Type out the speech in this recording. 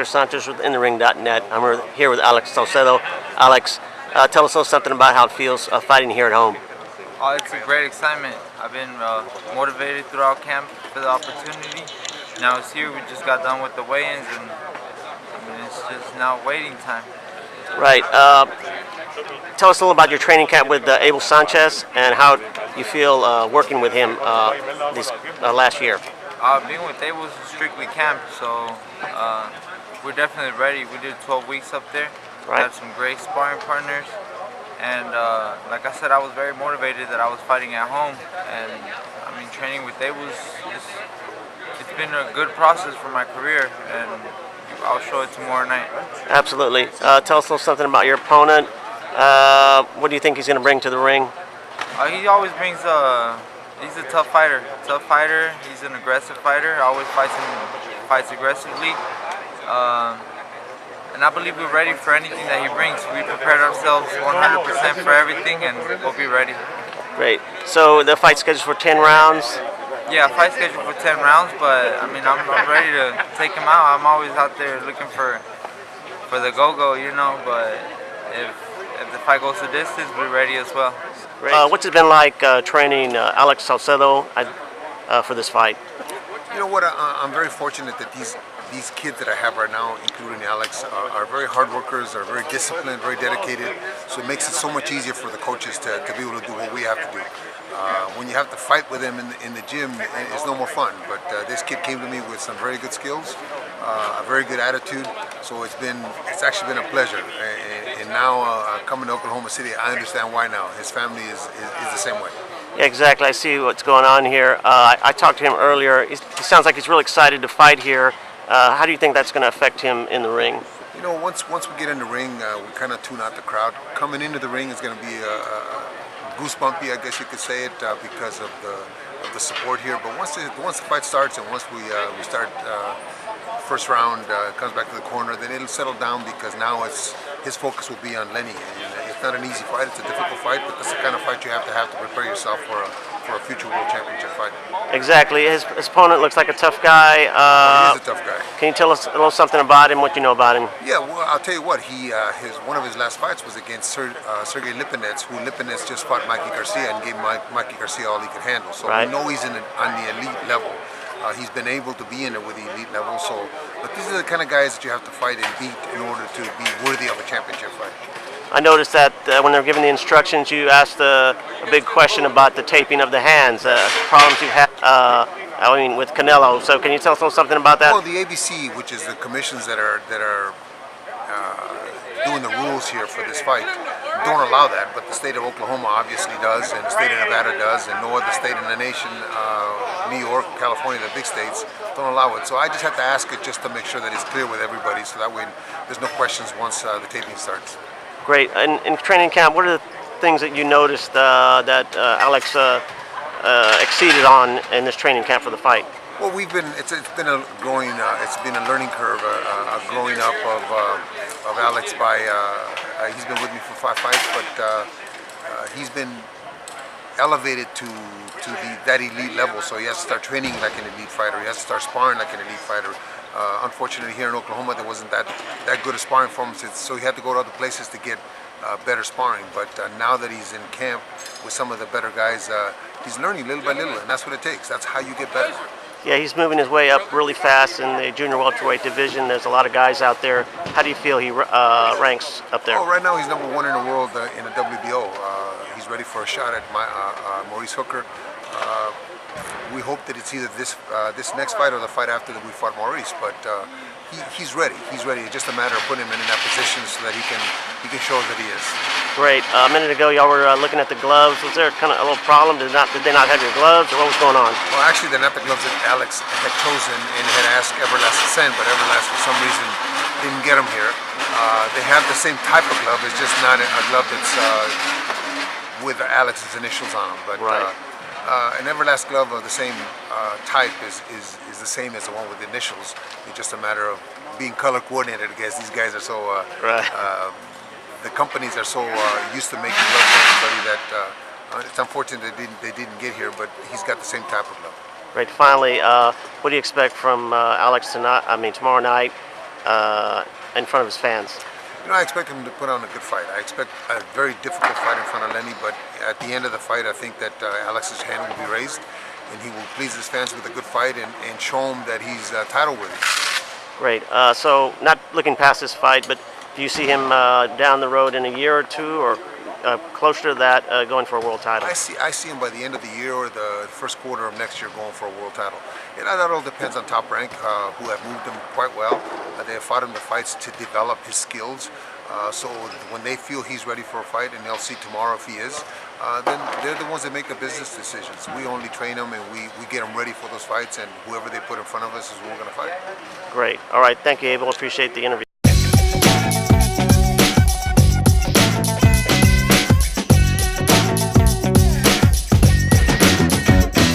Sanchez with InTheRing.net. I'm here with Alex Saucedo. Alex, tell us a little something about how it feels fighting here at home. Oh, it's a great excitement. I've been motivated throughout camp for the opportunity. Now it's here. We just got done with the weigh-ins, and it's just now waiting time. Right. Tell us a little about your training camp with Abel Sanchez and how you feel working with him this last year. Being with Abel is strictly camp, so we're definitely ready. We did 12 weeks up there. Right. We had some great sparring partners. And like I said, I was very motivated that I was fighting at home. And I mean, training with Abel it's been a good process for my career, and I'll show it tomorrow night. Absolutely. Tell us a little something about your opponent. What do you think he's going to bring to the ring? He always brings he's a tough fighter. He's an aggressive fighter. Always fights aggressively. And I believe we're ready for anything that he brings. We prepared ourselves 100% for everything, and we'll be ready. Great. So the fight scheduled for 10 rounds? Yeah, fight scheduled for 10 rounds, but I mean, I'm ready to take him out. I'm always out there looking for the go-go, you know, but if the fight goes the distance, we're ready as well. What's it been like training Alex Saucedo for this fight? You know what, I'm very fortunate that these kids that I have right now, including Alex, are very hard workers, are very disciplined, very dedicated. So it makes it so much easier for the coaches to be able to do what we have to do. When you have to fight with them in the gym, it's no more fun. But this kid came to me with some very good skills, a very good attitude. So it's actually been a pleasure. And now coming to Oklahoma City, I understand why now. His family is the same way. Yeah, exactly. I see what's going on here. I talked to him earlier. He sounds like he's really excited to fight here. How do you think that's going to affect him in the ring? You know, once we get in the ring, we kind of tune out the crowd. Coming into the ring is going to be goosebumpy, I guess you could say it, because of the support here. But once the fight starts and once we start first round, comes back to the corner, then it'll settle down because now his focus will be on Lenny. And it's not an easy fight; it's a difficult fight, but that's the kind of fight you have to prepare yourself for a future world championship fight. Exactly. His opponent looks like a tough guy. He is a tough guy. Can you tell us a little something about him? What you know about him? Yeah, well, I'll tell you what. One of his last fights was against Sergey Lipinets, who Lipinets just fought Mikey Garcia and gave Mikey Garcia all he could handle. So right. We know he's on the elite level. He's been able to be in it with the elite level. So, but these are the kind of guys that you have to fight and beat in order to be worthy of a championship fight. I noticed that when they were giving the instructions, you asked a big question about the taping of the hands, problems you had with Canelo. So can you tell us something about that? Well, the ABC, which is the commissions that are doing the rules here for this fight, don't allow that. But the state of Oklahoma obviously does, and the state of Nevada does, and no other state in the nation, New York, California, the big states, don't allow it. So I just have to ask it just to make sure that it's clear with everybody, so that way there's no questions once the taping starts. Great. In training camp, what are the things that you noticed that Alex exceeded on in this training camp for the fight? Well, it's been a learning curve, a growing up of Alex. He's been with me for 5 fights, but he's been elevated to that elite level. So he has to start training like an elite fighter. He has to start sparring like an elite fighter. Unfortunately, here in Oklahoma, there wasn't that good a sparring for him, so he had to go to other places to get better sparring. But now that he's in camp with some of the better guys, he's learning little by little, and that's what it takes. That's how you get better. Yeah, he's moving his way up really fast in the junior welterweight division. There's a lot of guys out there. How do you feel he ranks up there? Oh, right now he's #1 in the world in the WBO. He's ready for a shot at Maurice Hooker. We hope that it's either this next fight or the fight after that we fought Maurice, but he's ready. He's ready. It's just a matter of putting him in that position so that he can show us that he is. Great. A minute ago, y'all were looking at the gloves. Was there kind of a little problem? Did they not have your gloves, or what was going on? Well, actually, they're not the gloves that Alex had chosen and had asked Everlast to send, but Everlast, for some reason, didn't get them here. They have the same type of glove. It's just not a glove that's with Alex's initials on them. But right. An Everlast glove of the same type is the same as the one with the initials. It's just a matter of being color coordinated. I guess these guys are so right. The companies are so used to making gloves for everybody that it's unfortunate they didn't get here, but he's got the same type of glove. Right. Finally, what do you expect from Alex tomorrow night? in front of his fans? You know, I expect him to put on a good fight. I expect a very difficult fight in front of Lenny, but at the end of the fight, I think that Alex's hand will be raised, and he will please his fans with a good fight and show him that he's title worthy. Great. So, not looking past this fight, but do you see him down the road in a year or two, or closer to that, going for a world title? I see him by the end of the year or the first quarter of next year going for a world title. You know, that all depends on Top Rank, who have moved him quite well. They have fought him the fights to develop his skills. So when they feel he's ready for a fight, and they'll see tomorrow if he is, then they're the ones that make the business decisions. We only train them, and we get them ready for those fights, and whoever they put in front of us is who we're going to fight. Great. All right. Thank you, Abel. Appreciate the interview.